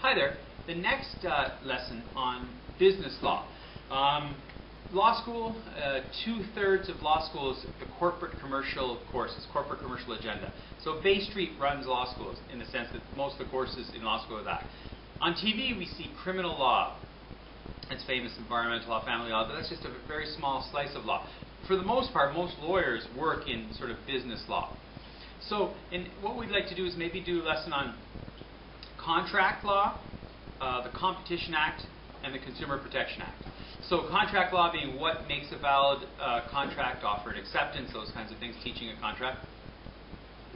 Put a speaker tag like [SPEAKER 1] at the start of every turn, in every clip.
[SPEAKER 1] Hi there. The next lesson on business law. Law school, 2/3 of law school is the corporate commercial courses, corporate commercial agenda. So Bay Street runs law schools in the sense that most of the courses in law school are that. On TV we see criminal law. It's famous, environmental law, family law, but that's just a very small slice of law. For the most part, most lawyers work in sort of business law. So what we'd like to do is maybe do a lesson on contract law, the Competition Act, and the Consumer Protection Act. So contract law being what makes a valid contract, offer and acceptance, those kinds of things, teaching a contract.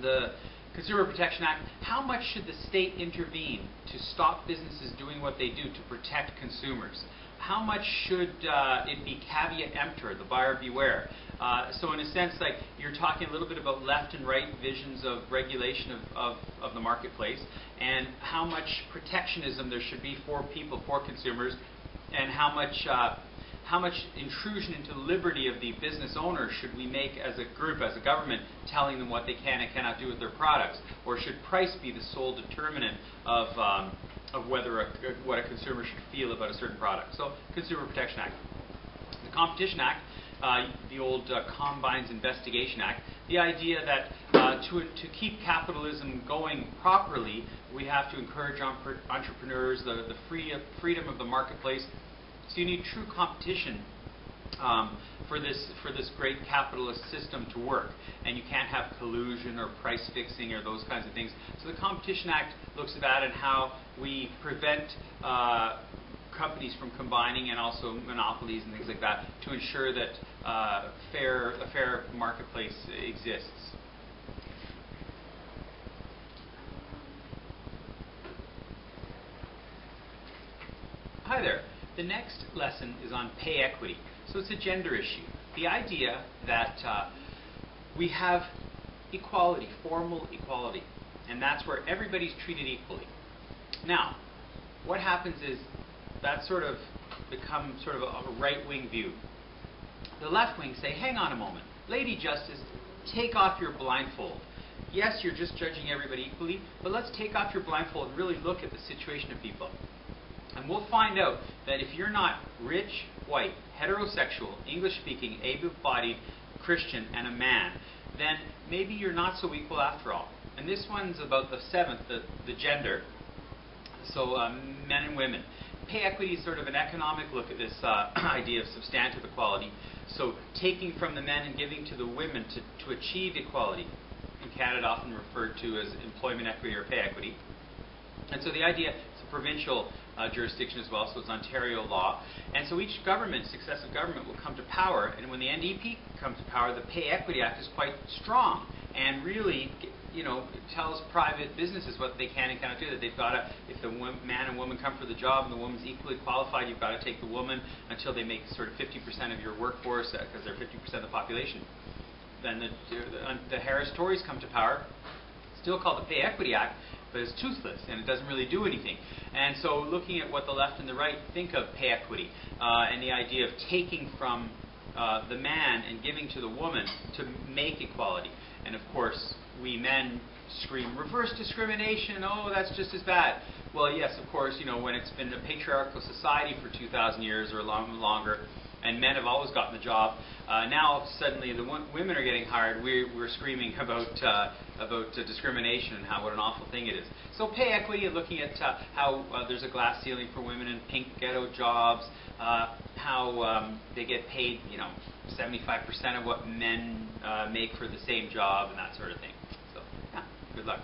[SPEAKER 1] The Consumer Protection Act, how much should the state intervene to stop businesses doing what they do to protect consumers? How much should it be caveat emptor, the buyer beware? So in a sense, like you're talking a little bit about left and right visions of regulation of the marketplace, and how much protectionism there should be for people, for consumers, and how much intrusion into liberty of the business owners should we make as a group, as a government, telling them what they can and cannot do with their products? Or should price be the sole determinant of whether what a consumer should feel about a certain product? So, Consumer Protection Act. The Competition Act, the old Combines Investigation Act, the idea that to keep capitalism going properly, we have to encourage entrepreneurs, the freedom of the marketplace. So you need true competition for this great capitalist system to work, and you can't have collusion or price fixing or those kinds of things. So the Competition Act looks at that and how we prevent companies from combining, and also monopolies and things like that, to ensure that a fair marketplace exists. Hi there. The next lesson is on pay equity. So it's a gender issue. The idea that we have equality, formal equality, and that's where everybody's treated equally. Now, what happens is that sort of becomes sort of a right-wing view. The left wing say, hang on a moment, Lady Justice, take off your blindfold. Yes, you're just judging everybody equally, but let's take off your blindfold and really look at the situation of people. And we'll find out that if you're not rich, white, heterosexual, English-speaking, able-bodied, Christian, and a man, then maybe you're not so equal after all. And this one's about the seventh, the gender. So men and women. Pay equity is sort of an economic look at this idea of substantive equality. So taking from the men and giving to the women to achieve equality. In Canada, often referred to as employment equity or pay equity. And so the idea, it's a provincial jurisdiction as well, so it's Ontario law. And so each government, successive government, will come to power, and when the NDP comes to power, the Pay Equity Act is quite strong, and really, you know, it tells private businesses what they can and cannot do. That they've got to, if the man and woman come for the job and the woman's equally qualified, you've got to take the woman until they make sort of 50% of your workforce, because they're 50% of the population. Then the Harris Tories come to power, still called the Pay Equity Act, but it's toothless and it doesn't really do anything. And so looking at what the left and the right think of pay equity and the idea of taking from the man and giving to the woman to make equality. And of course, we men scream, reverse discrimination, oh, that's just as bad. Well, yes, of course, you know, when it's been a patriarchal society for 2,000 years or longer, and men have always gotten the job. Now suddenly the women are getting hired. We're screaming about discrimination and what an awful thing it is. So pay equity, looking at how there's a glass ceiling for women in pink ghetto jobs, how they get paid, you know, 75% of what men make for the same job and that sort of thing. So yeah, good luck.